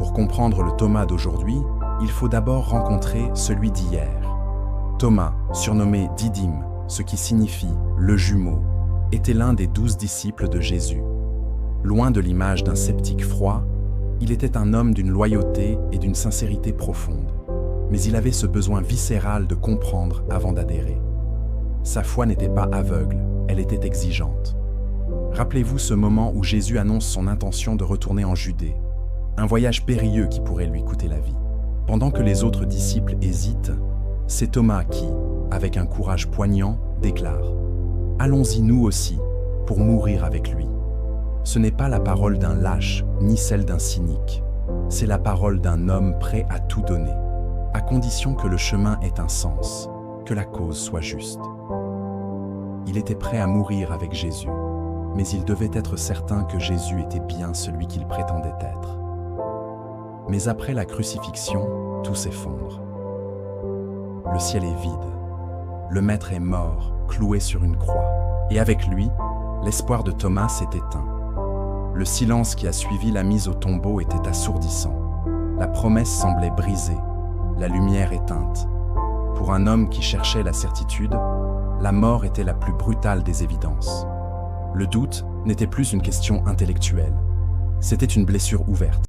Pour comprendre le Thomas d'aujourd'hui, il faut d'abord rencontrer celui d'hier. Thomas, surnommé Didyme, ce qui signifie « le jumeau », était l'un des 12 disciples de Jésus. Loin de l'image d'un sceptique froid, il était un homme d'une loyauté et d'une sincérité profonde. Mais il avait ce besoin viscéral de comprendre avant d'adhérer. Sa foi n'était pas aveugle, elle était exigeante. Rappelez-vous ce moment où Jésus annonce son intention de retourner en Judée, un voyage périlleux qui pourrait lui coûter la vie. Pendant que les autres disciples hésitent, c'est Thomas qui, avec un courage poignant, déclare « Allons-y nous aussi, pour mourir avec lui ». Ce n'est pas la parole d'un lâche, ni celle d'un cynique. C'est la parole d'un homme prêt à tout donner, à condition que le chemin ait un sens, que la cause soit juste. Il était prêt à mourir avec Jésus, mais il devait être certain que Jésus était bien celui qu'il prétendait être. Mais après la crucifixion, tout s'effondre. Le ciel est vide. Le Maître est mort, cloué sur une croix. Et avec lui, l'espoir de Thomas s'est éteint. Le silence qui a suivi la mise au tombeau était assourdissant. La promesse semblait brisée, la lumière éteinte. Pour un homme qui cherchait la certitude, la mort était la plus brutale des évidences. Le doute n'était plus une question intellectuelle. C'était une blessure ouverte.